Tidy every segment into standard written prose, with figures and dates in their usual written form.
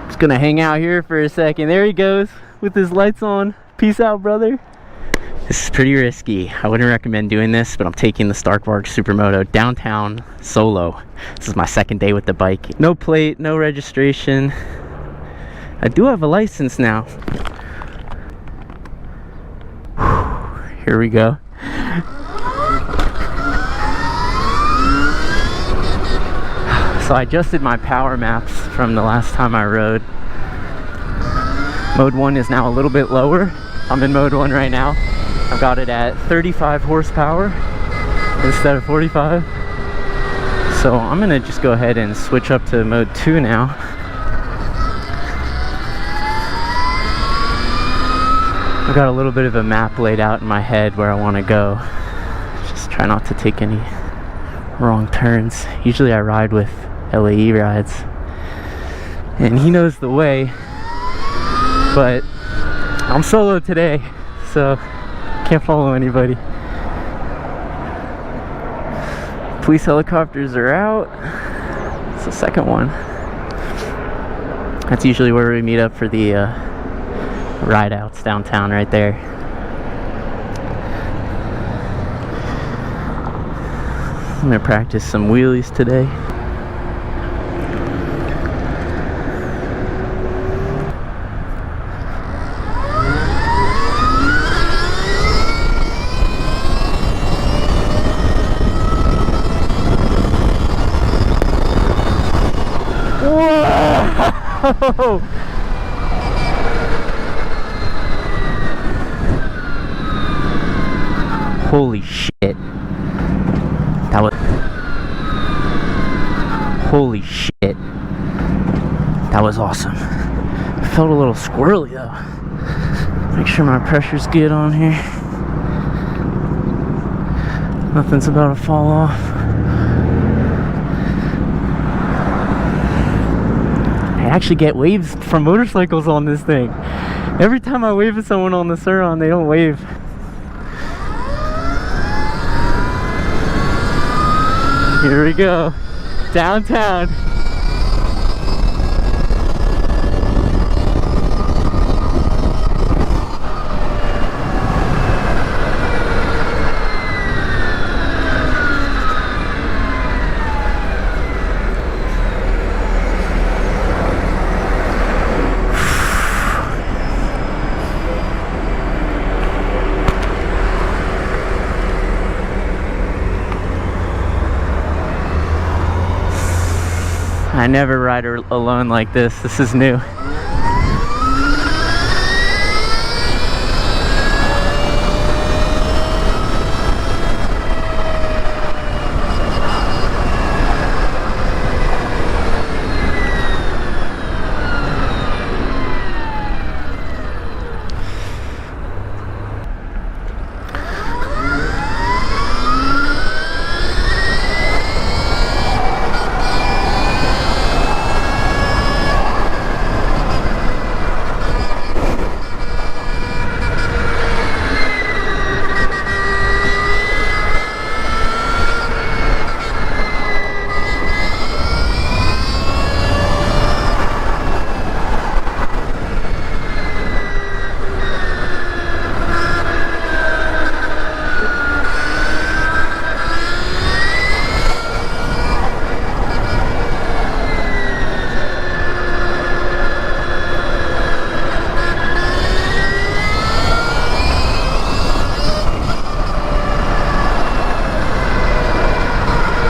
Just gonna hang out here for a second. There he goes with his lights on. Peace out, brother. This is pretty risky. I wouldn't recommend doing this, but I'm taking the Starkvark Supermoto downtown solo. This is my second day with the bike. No plate, no registration. I do have a license now. Whew, here we go. So I adjusted my power maps from the last time I rode. Mode 1 is now a little bit lower. I'm in mode 1 right now. I've got it at 35 horsepower instead of 45. So I'm gonna just go ahead and switch up to mode 2 now. I've got a little bit of a map laid out in my head where I want to go. Just try not to take any wrong turns. Usually I ride with LAE rides and he knows the way, but I'm solo today, so can't follow anybody. Police helicopters are out. It's the second one. That's usually where we meet up for the ride outs downtown right there. I'm gonna practice some wheelies today. Whoa! Holy shit. That was... Holy shit. That was awesome. I felt a little squirrely though. Make sure my pressure's good on here. Nothing's about to fall off. I actually get waves from motorcycles on this thing. Every time I wave at someone on the Sur Ronster, they don't wave. Here we go, downtown. I never ride alone like this. This is new.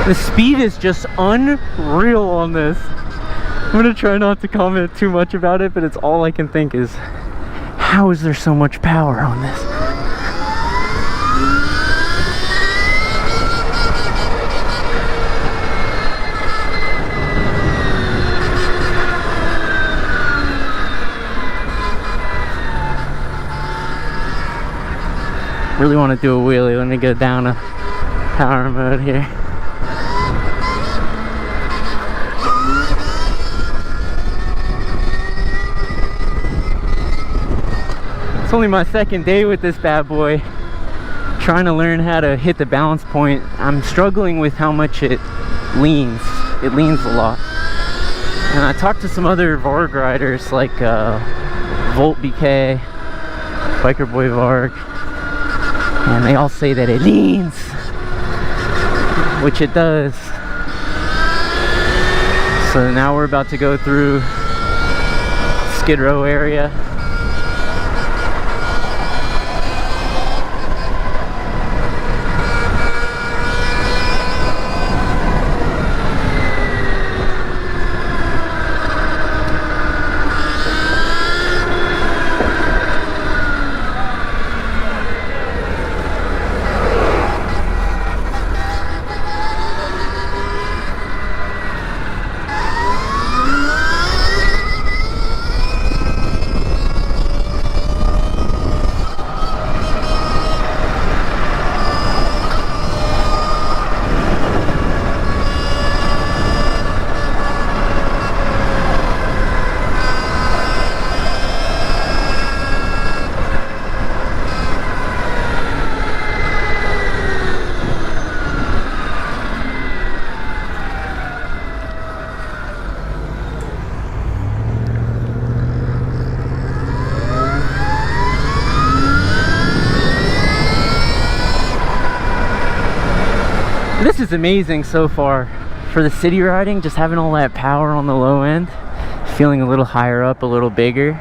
The speed is just unreal on this. I'm gonna try not to comment too much about it, but it's all I can think is, how is there so much power on this? Really want to do a wheelie. Let me go down a power mode here. It's only my second day with this bad boy, trying to learn how to hit the balance point. I'm struggling with how much it leans. It leans a lot. And I talked to some other Varg riders like Volt BK, Biker Boy Varg, and they all say that it leans, which it does. So now we're about to go through Skid Row area. This is amazing so far for the city riding, just having all that power on the low end, feeling a little higher up, a little bigger.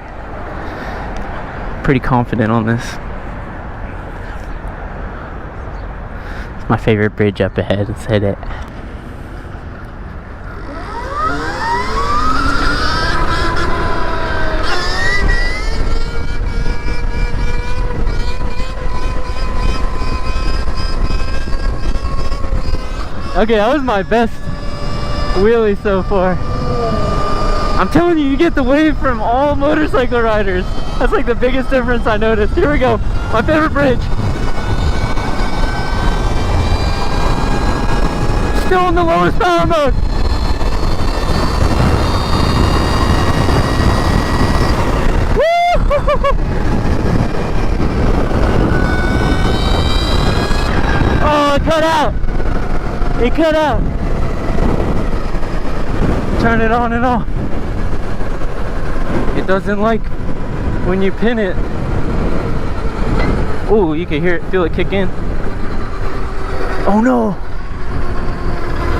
Pretty confident on this. It's my favorite bridge up ahead. Let's hit it. Okay, that was my best wheelie so far. I'm telling you, you get the wave from all motorcycle riders. That's like the biggest difference I noticed. Here we go, my favorite bridge. Still in the lowest power mode. Woo! Oh, it cut out. It cut out. Turn it on and off. It doesn't like when you pin it. Oh, you can hear it, feel it kick in. Oh no.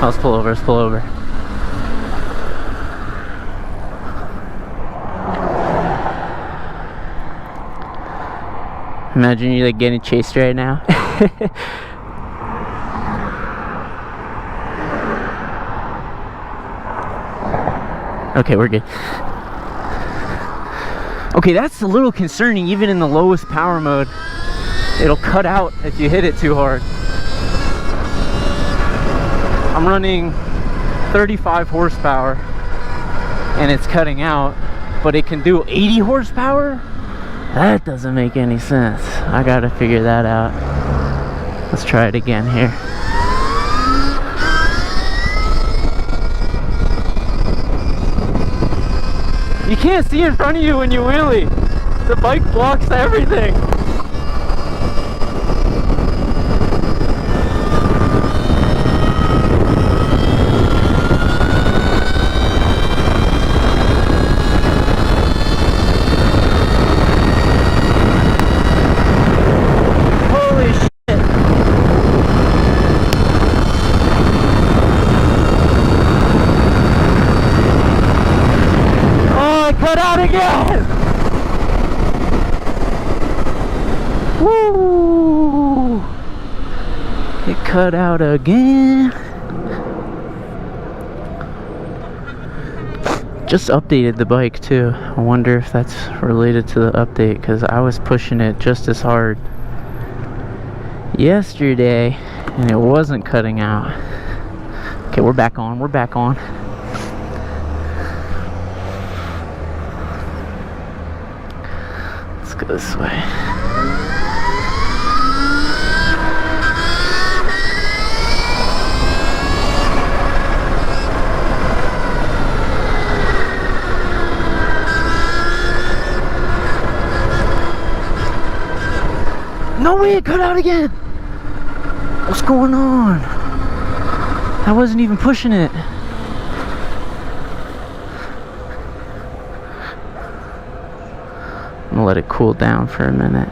Oh, let's pull over, let's pull over. Imagine you're like getting chased right now. Okay, we're good. Okay, that's a little concerning. Even in the lowest power mode, it'll cut out if you hit it too hard. I'm running 35 horsepower and it's cutting out, but it can do 80 horsepower? That doesn't make any sense. I gotta figure that out. Let's try it again here. You can't see in front of you when you wheelie. The bike blocks everything. Holy shit. Cut out again! Woo! It cut out again. Just updated the bike too. I wonder if that's related to the update, because I was pushing it just as hard yesterday and it wasn't cutting out. Okay, we're back on, we're back on. Let's go this way. No way, it cut out again! What's going on? I wasn't even pushing it. gonna let it cool down for a minute.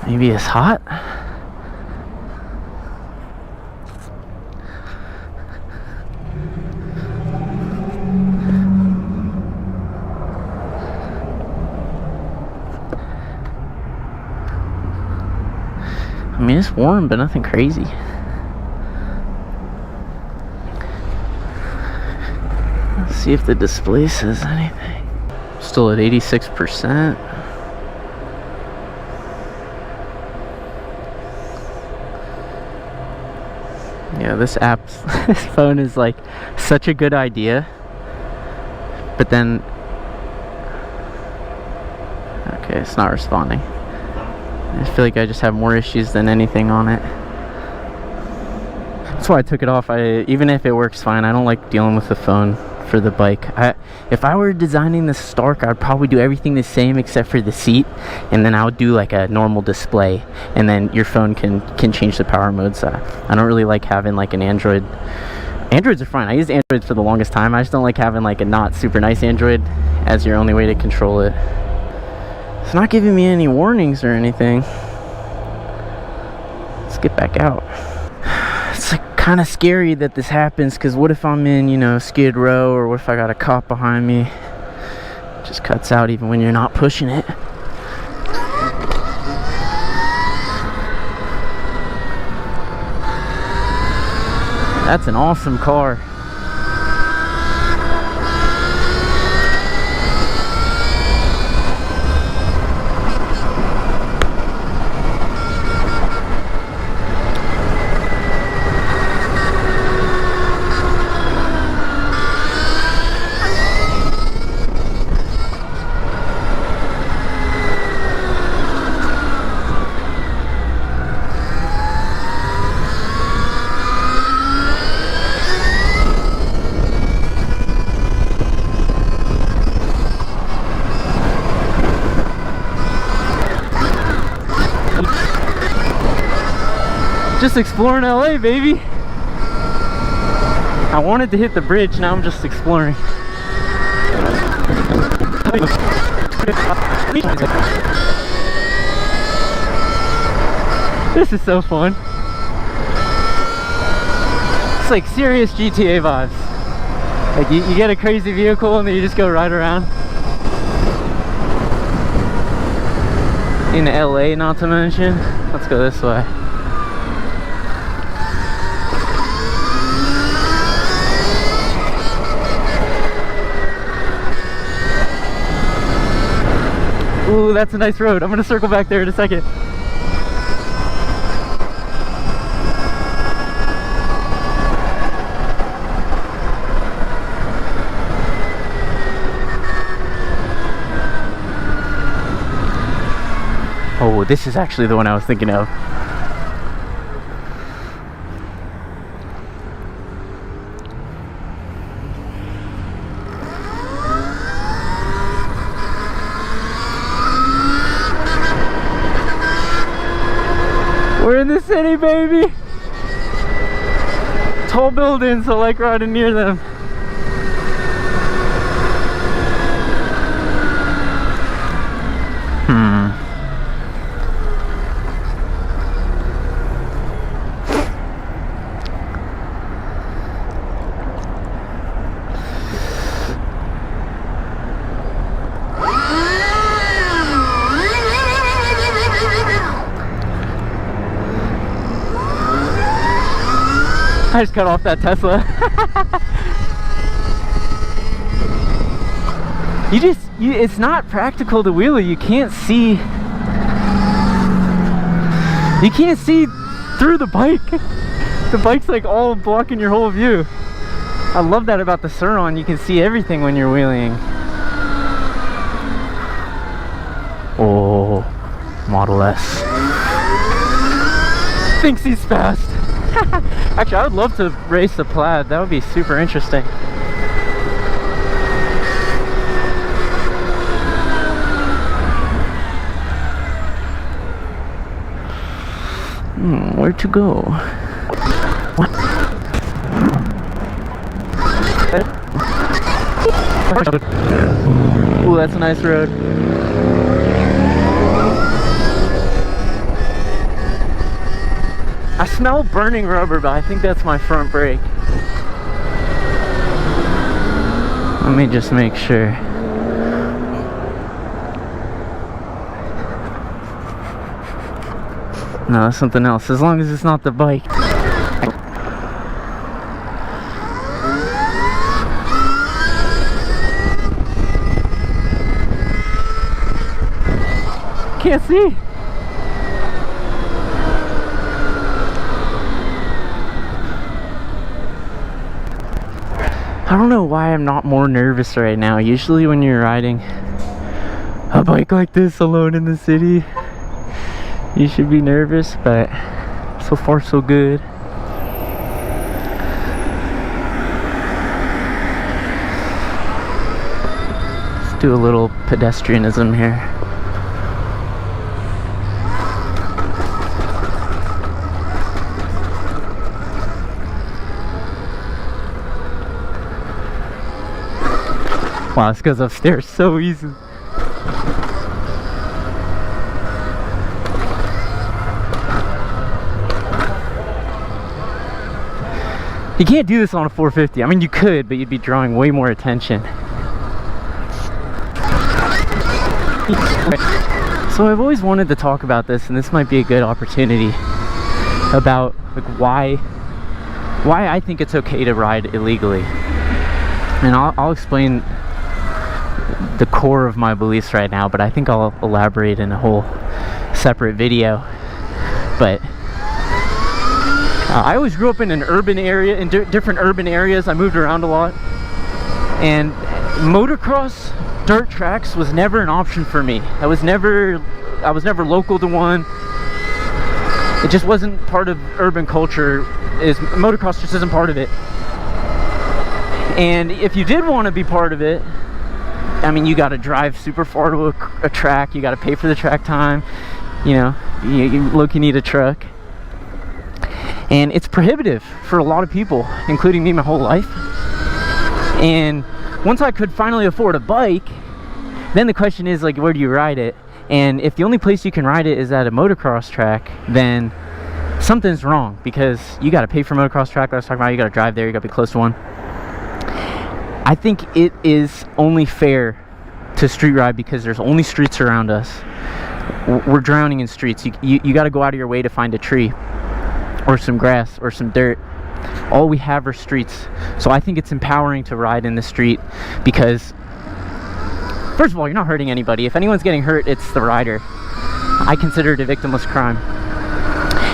Maybe it's hot. I mean, it's warm, but nothing crazy. Let's see if the display says anything. Still at 86%. Yeah, this phone is like such a good idea, but then, okay, it's not responding. I feel like I just have more issues than anything on it. That's why I took it off. Even if it works fine, I don't like dealing with the phone for the bike. If I were designing the Stark, I'd probably do everything the same except for the seat, and then I would do like a normal display, and then your phone can change the power modes. I don't really like having like an Android. Androids are fine. I used Androids for the longest time. I just don't like having like a not super nice Android as your only way to control it. It's not giving me any warnings or anything. Let's get back out. It's like kind of scary that this happens, because what if I'm in, you know, Skid Row, or what if I got a cop behind me? It just cuts out even when you're not pushing it. That's an awesome car. Just exploring LA, baby. I wanted to hit the bridge, now I'm just exploring. This is so fun. It's like serious GTA vibes. Like you get a crazy vehicle and then you just go right around. In LA, not to mention. Let's go this way. Ooh, that's a nice road. I'm gonna circle back there in a second. Oh, this is actually the one I was thinking of. We're in the city, baby! Tall buildings, I like riding near them. I just cut off that Tesla. It's not practical to wheelie. You can't see through the bike. The bike's like all blocking your whole view. I love that about the Sur Ronster. You can see everything when you're wheeling. Oh, Model S. Thinks he's fast. Actually, I would love to race the Plaid. That would be super interesting. Where to go? What? Ooh, that's a nice road. I smell burning rubber, but I think that's my front brake. Let me just make sure. No, that's something else. As long as it's not the bike. Can't see. I don't know why I'm not more nervous right now. Usually when you're riding a bike like this alone in the city, you should be nervous, but so far so good. Let's do a little pedestrianism here. Wow, this goes upstairs so easy. You can't do this on a 450. I mean, you could, but you'd be drawing way more attention. So I've always wanted to talk about this, and this might be a good opportunity about like why I think it's okay to ride illegally. And I'll explain the core of my beliefs right now, but I think I'll elaborate in a whole separate video. But I always grew up in an urban area, in different urban areas. I moved around a lot, and motocross dirt tracks was never an option for me. I was never local to one. It just wasn't part of urban culture. Motocross just isn't part of it. And if you did want to be part of it, I mean, you got to drive super far to a track. You got to pay for the track time. You know, you look, you need a truck. And it's prohibitive for a lot of people, including me my whole life. And once I could finally afford a bike, then the question is, like, where do you ride it? And if the only place you can ride it is at a motocross track, then something's wrong, because you got to pay for a motocross track. I was talking about, you got to drive there, you got to be close to one. I think it is only fair to street ride because there's only streets around us. We're drowning in streets. You got to go out of your way to find a tree or some grass or some dirt. All we have are streets. So I think it's empowering to ride in the street because, first of all, you're not hurting anybody. If anyone's getting hurt, it's the rider. I consider it a victimless crime.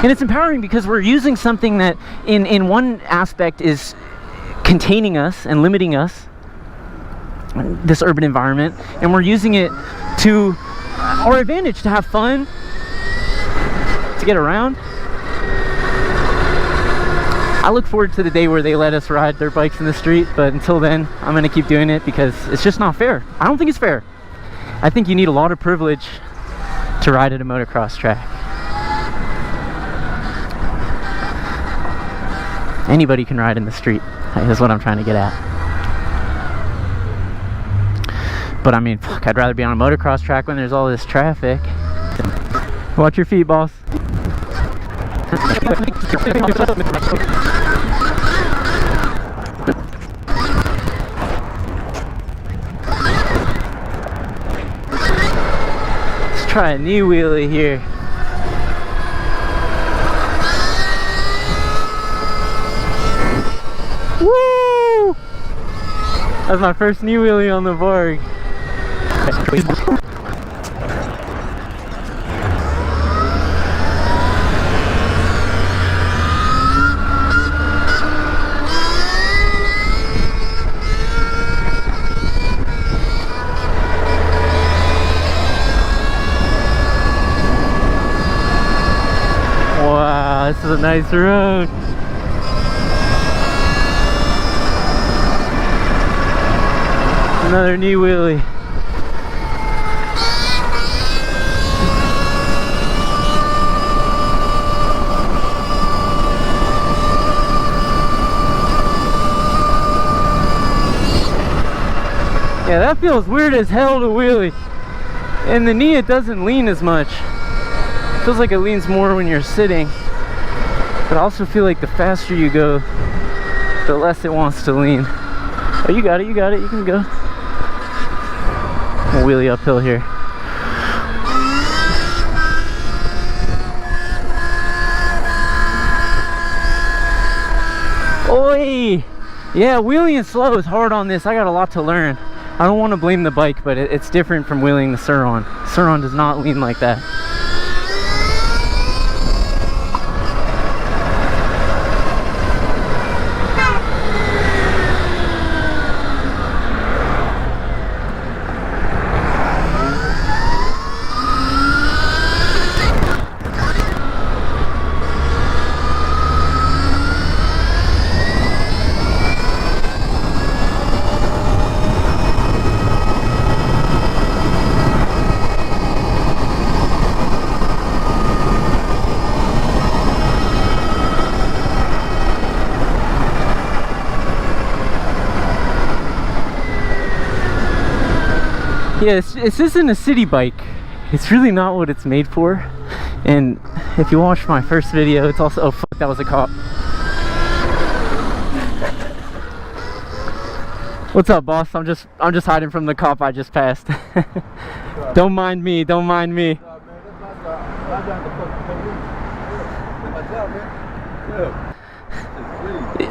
And it's empowering because we're using something that in one aspect is containing us and limiting us, this urban environment, and we're using it to our advantage, to have fun, to get around. I look forward to the day where they let us ride their bikes in the street, but until then, I'm gonna keep doing it because it's just not fair. I don't think it's fair. I think you need a lot of privilege to ride at a motocross track. Anybody can ride in the street. That's what I'm trying to get at. But I mean, fuck, I'd rather be on a motocross track when there's all this traffic. Watch your feet, boss. Let's try a knee wheelie here. Woo! That's my first knee wheelie on the board. Wow, this is a nice road. Another knee wheelie. Yeah, that feels weird as hell to wheelie. In the knee, it doesn't lean as much. It feels like it leans more when you're sitting. But I also feel like the faster you go, the less it wants to lean. Oh, you got it, you can go. We'll wheelie uphill here. Oi! Yeah, wheeling slow is hard on this. I got a lot to learn. I don't want to blame the bike, but it's different from wheeling the Sur Ron. Sur Ron does not lean like that. Yeah, this isn't a city bike. It's really not what it's made for. And if you watched my first video, it's also— oh fuck, that was a cop. What's up, boss? I'm just hiding from the cop I just passed. Don't mind me, don't mind me.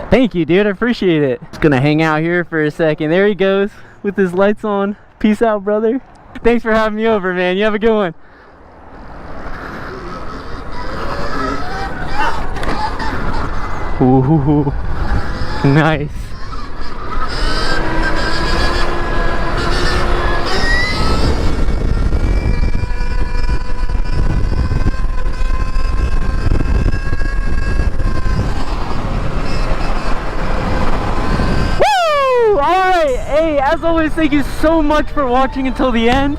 Thank you, dude, I appreciate it. Just gonna hang out here for a second. There he goes with his lights on. Peace out, brother. Thanks for having me over, man. You have a good one. Ooh, nice. Alright, hey, as always, thank you so much for watching until the end.